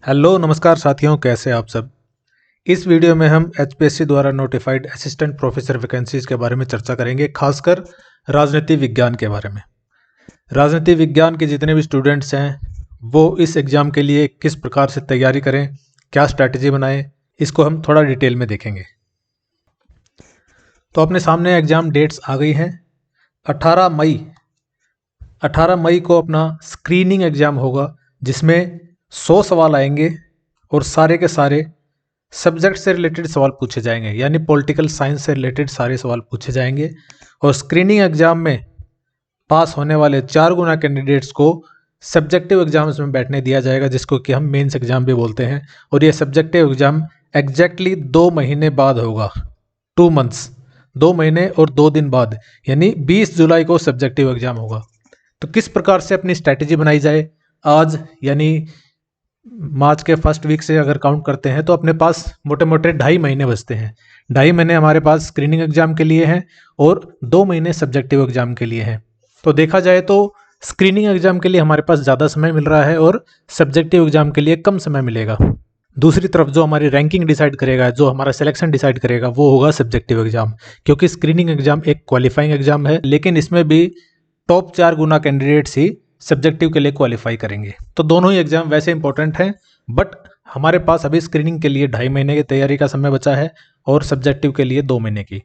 Hello नमस्कार साथियों, कैसे आप सब। इस वीडियो में हम एचपीएससी द्वारा नोटिफाइड असिस्टेंट प्रोफेसर वैकेंसीज के बारे में चर्चा करेंगे, खासकर राजनीति विज्ञान के बारे में। राजनीति विज्ञान के जितने भी स्टूडेंट्स हैं वो इस एग्ज़ाम के लिए किस प्रकार से तैयारी करें, क्या स्ट्रैटेजी बनाएं, इसको हम थोड़ा डिटेल में देखेंगे। तो अपने सामने एग्ज़ाम डेट्स आ गई हैं। 18 मई को अपना स्क्रीनिंग एग्ज़ाम होगा, जिसमें 100 सवाल आएंगे और सारे के सारे सब्जेक्ट से रिलेटेड सवाल पूछे जाएंगे, यानी पॉलिटिकल साइंस से रिलेटेड सारे सवाल पूछे जाएंगे। और स्क्रीनिंग एग्जाम में पास होने वाले 4 गुना कैंडिडेट्स को सब्जेक्टिव एग्जाम्स में बैठने दिया जाएगा, जिसको कि हम मेंस एग्जाम भी बोलते हैं। और ये सब्जेक्टिव एग्जाम एग्जैक्टली 2 महीने बाद होगा, 2 मंथ्स, 2 महीने और 2 दिन बाद, यानी 20 जुलाई को सब्जेक्टिव एग्जाम होगा। तो किस प्रकार से अपनी स्ट्रैटेजी बनाई जाए, आज यानी मार्च के फर्स्ट वीक से अगर काउंट करते हैं तो अपने पास मोटे मोटे 2.5 महीने बचते हैं। 2.5 महीने हमारे पास स्क्रीनिंग एग्जाम के लिए हैं और 2 महीने सब्जेक्टिव एग्जाम के लिए हैं। तो देखा जाए तो स्क्रीनिंग एग्जाम के लिए हमारे पास ज़्यादा समय मिल रहा है और सब्जेक्टिव एग्जाम के लिए कम समय मिलेगा। दूसरी तरफ जो हमारी रैंकिंग डिसाइड करेगा, जो हमारा सिलेक्शन डिसाइड करेगा, वो होगा सब्जेक्टिव एग्जाम। क्योंकि स्क्रीनिंग एग्जाम एक क्वालिफाइंग एग्जाम है, लेकिन इसमें भी टॉप 4 गुना कैंडिडेट्स ही सब्जेक्टिव के लिए क्वालिफाई करेंगे। तो दोनों ही एग्जाम वैसे इंपॉर्टेंट हैं, बट हमारे पास अभी स्क्रीनिंग के लिए 2.5 महीने की तैयारी का समय बचा है और सब्जेक्टिव के लिए 2 महीने की।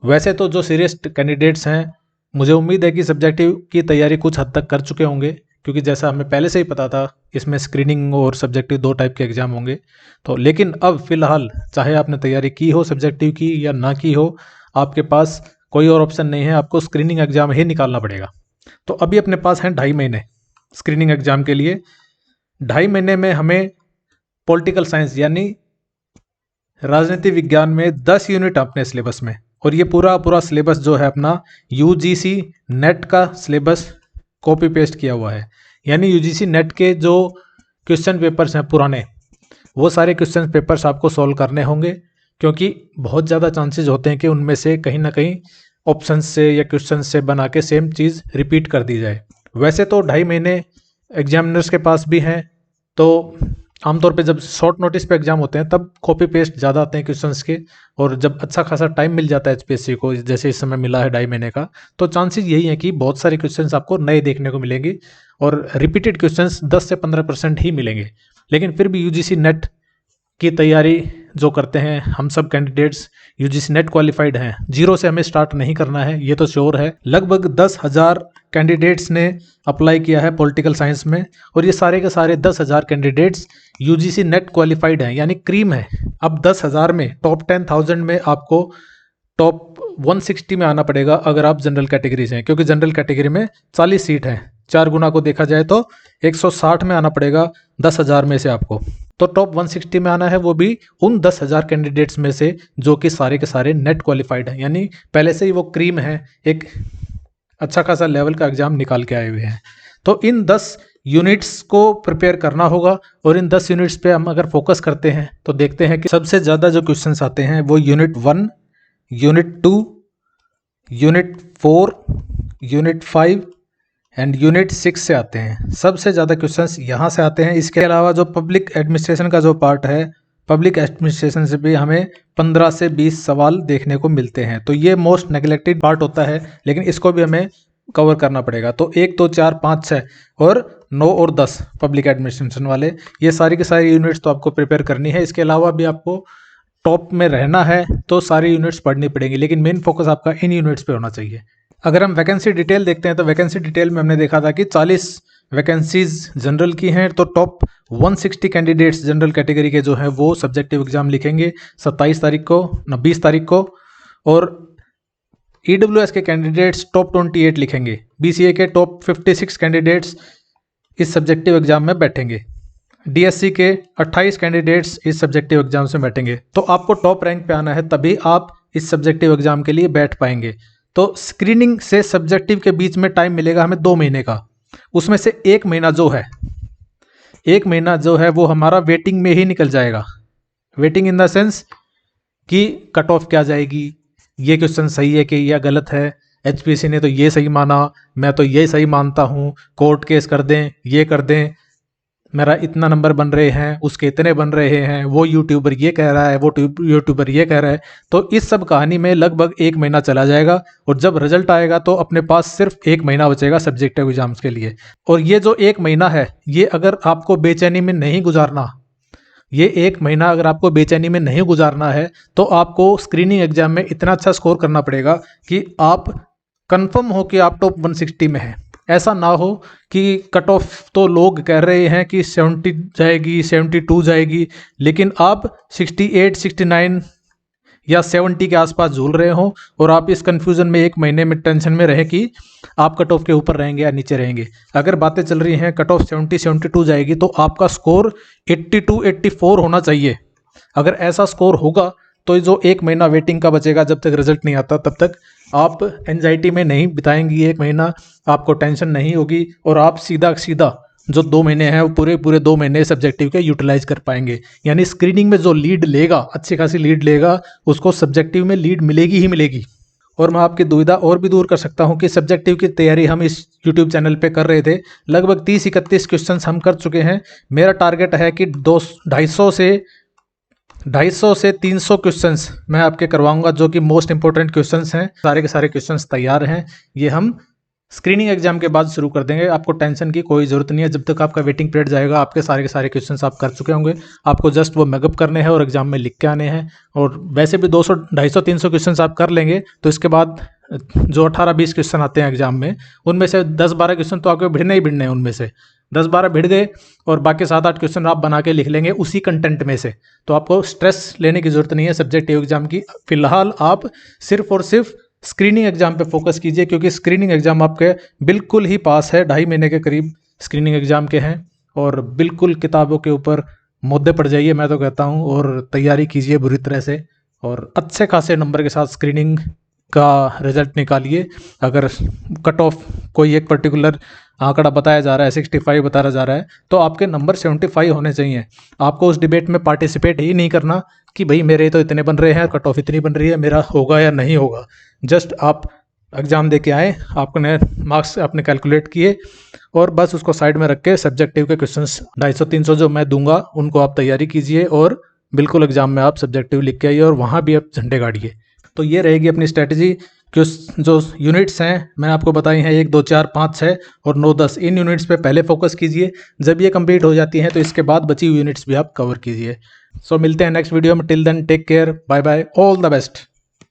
वैसे तो जो सीरियस कैंडिडेट्स हैं, मुझे उम्मीद है कि सब्जेक्टिव की तैयारी कुछ हद तक कर चुके होंगे, क्योंकि जैसा हमें पहले से ही पता था इसमें स्क्रीनिंग और सब्जेक्टिव 2 टाइप के एग्जाम होंगे। तो लेकिन अब फिलहाल चाहे आपने तैयारी की हो सब्जेक्टिव की या ना की हो, आपके पास कोई और ऑप्शन नहीं है, आपको स्क्रीनिंग एग्जाम ही निकालना पड़ेगा। तो अभी अपने पास हैं 2.5 महीने स्क्रीनिंग एग्जाम के लिए। 2.5 महीने में हमें पॉलिटिकल साइंस यानी राजनीति विज्ञान में 10 यूनिट अपने सिलेबस में, और ये पूरा सिलेबस जो है अपना यूजीसी नेट का सिलेबस कॉपी पेस्ट किया हुआ है। यानी यूजीसी नेट के जो क्वेश्चन पेपर्स हैं पुराने, वो सारे क्वेश्चन पेपर्स आपको सॉल्व करने होंगे, क्योंकि बहुत ज़्यादा चांसेस होते हैं कि उनमें से कहीं ना कहीं ऑप्शन से या क्वेश्चन से बना के सेम चीज़ रिपीट कर दी जाए। वैसे तो 2.5 महीने एग्जामिनर्स के पास भी हैं, तो आमतौर पे जब शॉर्ट नोटिस पे एग्जाम होते हैं तब कॉपी पेस्ट ज़्यादा आते हैं क्वेश्चंस के, और जब अच्छा खासा टाइम मिल जाता है एचपीएससी को, जैसे इस समय मिला है 2.5 महीने का, तो चांसेस यही है कि बहुत सारे क्वेश्चंस आपको नए देखने को मिलेंगे और रिपीटेड क्वेश्चंस 10 से 15% ही मिलेंगे। लेकिन फिर भी यूजीसी नेट की तैयारी जो करते हैं हम सब कैंडिडेट्स, यूजीसी नेट क्वालिफाइड हैं, जीरो से हमें स्टार्ट नहीं करना है, ये तो श्योर है। लगभग 10,000 कैंडिडेट्स ने अप्लाई किया है पॉलिटिकल साइंस में, और ये सारे के सारे 10,000 कैंडिडेट्स यूजीसी नेट क्वालिफाइड हैं, यानी क्रीम है। अब 10,000 में टॉप 10,000 में आपको टॉप 160 में आना पड़ेगा अगर आप जनरल कैटेगरी से हैं, क्योंकि जनरल कैटेगरी में 40 सीट हैं। 4 गुना को देखा जाए तो 160 में आना पड़ेगा 10,000 में से आपको। तो टॉप 160 में आना है, वो भी उन 10,000 कैंडिडेट्स में से जो कि सारे के सारे नेट क्वालिफाइड हैं, यानी पहले से ही वो क्रीम है, एक अच्छा खासा लेवल का एग्जाम निकाल के आए हुए हैं। तो इन 10 यूनिट्स को प्रिपेयर करना होगा, और इन 10 यूनिट्स पे हम अगर फोकस करते हैं तो देखते हैं कि सबसे ज़्यादा जो क्वेश्चंस आते हैं वो unit 1, unit 2, unit 4, unit 5 and unit 6 से आते हैं। सबसे ज़्यादा क्वेश्चंस यहाँ से आते हैं। इसके अलावा जो पब्लिक एडमिनिस्ट्रेशन का जो पार्ट है, पब्लिक एडमिनिस्ट्रेशन से भी हमें 15 से 20 सवाल देखने को मिलते हैं। तो ये मोस्ट नेग्लेक्टेड पार्ट होता है, लेकिन इसको भी हमें कवर करना पड़ेगा। तो 1, 2, 4, 5, 6 और 9 और 10 पब्लिक एडमिनिस्ट्रेशन वाले, ये सारी की सारी यूनिट्स तो आपको प्रिपेयर करनी है। इसके अलावा भी आपको टॉप में रहना है तो सारी यूनिट्स पढ़नी पड़ेंगी, लेकिन मेन फोकस आपका इन यूनिट्स पे होना चाहिए। अगर हम वैकेंसी डिटेल देखते हैं तो वैकेंसी डिटेल में हमने देखा था कि 40 वैकेंसीज जनरल की हैं, तो टॉप 160 कैंडिडेट्स जनरल कैटेगरी के जो हैं वो सब्जेक्टिव एग्जाम लिखेंगे 27 तारीख को, 20 तारीख को, और ईडब्ल्यूएस के कैंडिडेट्स टॉप 28 लिखेंगे। बीसीए के टॉप 56 कैंडिडेट्स इस सब्जेक्टिव एग्जाम में बैठेंगे। डीएससी के 28 कैंडिडेट्स इस सब्जेक्टिव एग्जाम में बैठेंगे। तो आपको टॉप रैंक पे आना है, तभी आप इस सब्जेक्टिव एग्जाम के लिए बैठ पाएंगे। तो स्क्रीनिंग से सब्जेक्टिव के बीच में टाइम मिलेगा हमें 2 महीने का। उसमें से 1 महीना जो है वो हमारा वेटिंग में ही निकल जाएगा। वेटिंग इन द सेंस कि कट ऑफ क्या जाएगी, ये क्वेश्चन सही है कि या गलत है, एचपीएससी ने तो ये सही माना, मैं तो ये सही मानता हूँ, कोर्ट केस कर दें, ये कर दें। मेरा इतना नंबर बन रहे हैं, उसके इतने बन रहे हैं, वो यूट्यूबर ये कह रहा है, वो यूट्यूबर ये कह रहा है। तो इस सब कहानी में लगभग 1 महीना चला जाएगा और जब रिजल्ट आएगा तो अपने पास सिर्फ 1 महीना बचेगा सब्जेक्टिव एग्जाम्स के लिए। और ये जो 1 महीना है, ये अगर आपको बेचैनी में नहीं गुजारना, ये 1 महीना अगर आपको बेचैनी में नहीं गुजारना है तो आपको स्क्रीनिंग एग्जाम में इतना अच्छा स्कोर करना पड़ेगा कि आप कंफर्म हो कि आप टॉप 160 में हैं। ऐसा ना हो कि कट ऑफ तो लोग कह रहे हैं कि 70 जाएगी, 72 जाएगी, लेकिन आप 68, 69 या 70 के आसपास झूल रहे हो और आप इस कंफ्यूजन में 1 महीने में टेंशन में रहे कि आप कट ऑफ के ऊपर रहेंगे या नीचे रहेंगे। अगर बातें चल रही हैं कट ऑफ 70, 72 जाएगी तो आपका स्कोर 82, 84 होना चाहिए। अगर ऐसा स्कोर होगा तो जो 1 महीना वेटिंग का बचेगा जब तक रिजल्ट नहीं आता, तब तक आप एंजाइटी में नहीं बिताएंगी 1 महीना, आपको टेंशन नहीं होगी और आप सीधा सीधा जो 2 महीने हैं वो पूरे 2 महीने सब्जेक्टिव के यूटिलाइज कर पाएंगे। यानी स्क्रीनिंग में जो लीड लेगा, अच्छी खासी लीड लेगा, उसको सब्जेक्टिव में लीड मिलेगी ही मिलेगी। और मैं आपकी दुविधा और भी दूर कर सकता हूं कि सब्जेक्टिव की तैयारी हम इस यूट्यूब चैनल पे कर रहे थे, लगभग 30-31 क्वेश्चंस हम कर चुके हैं। मेरा टारगेट है कि 250 से 300 क्वेश्चंस मैं आपके करवाऊंगा, जो कि मोस्ट इंपॉर्टेंट क्वेश्चंस हैं। सारे के सारे क्वेश्चंस तैयार हैं, ये हम स्क्रीनिंग एग्जाम के बाद शुरू कर देंगे। आपको टेंशन की कोई ज़रूरत नहीं है, जब तक आपका वेटिंग पीरियड जाएगा आपके सारे के सारे क्वेश्चंस आप कर चुके होंगे। आपको जस्ट वो मेकअप करने हैं और एग्जाम में लिख के आने हैं। और वैसे भी 200, 250, 300 क्वेश्चंस आप कर लेंगे तो इसके बाद जो 18-20 क्वेश्चन आते हैं एग्जाम में, उनमें से 10-12 क्वेश्चन तो आपको भिड़ने ही भिड़ने हैं। उनमें से 10-12 भिड़ गए और बाकी 7-8 क्वेश्चन आप बना के लिख लेंगे उसी कंटेंट में से। तो आपको स्ट्रेस लेने की ज़रूरत नहीं है सब्जेक्टिव एग्जाम की। फिलहाल आप सिर्फ और सिर्फ स्क्रीनिंग एग्जाम पे फोकस कीजिए, क्योंकि स्क्रीनिंग एग्जाम आपके बिल्कुल ही पास है। 2.5 महीने के करीब स्क्रीनिंग एग्जाम के हैं और बिल्कुल किताबों के ऊपर मुद्दे पड़ जाइए मैं तो कहता हूँ, और तैयारी कीजिए बुरी तरह से और अच्छे खासे नंबर के साथ स्क्रीनिंग का रिजल्ट निकालिए। अगर कट ऑफ कोई एक पर्टिकुलर आंकड़ा बताया जा रहा है, 65 बताया जा रहा है, तो आपके नंबर 75 होने चाहिए। आपको उस डिबेट में पार्टिसिपेट ही नहीं करना कि भाई मेरे तो इतने बन रहे हैं, कट ऑफ इतनी बन रही है, मेरा होगा या नहीं होगा। जस्ट आप एग्ज़ाम दे के आए, आपने मार्क्स आपने कैलकुलेट किए और बस उसको साइड में रख के सब्जेक्टिव के क्वेश्चंस 250-300 जो मैं दूंगा उनको आप तैयारी कीजिए और बिल्कुल एग्जाम में आप सब्जेक्टिव लिख के आइए और वहाँ भी आप झंडे गाड़िए। तो ये रहेगी अपनी स्ट्रैटेजी। जो यूनिट्स हैं मैंने आपको बताई हैं 1, 2, 4, 5, 6 और 9, 10, इन यूनिट्स पे पहले फोकस कीजिए। जब ये कंप्लीट हो जाती हैं तो इसके बाद बची हुई यूनिट्स भी आप कवर कीजिए। सो मिलते हैं नेक्स्ट वीडियो में। Till then take care, bye bye, all the best.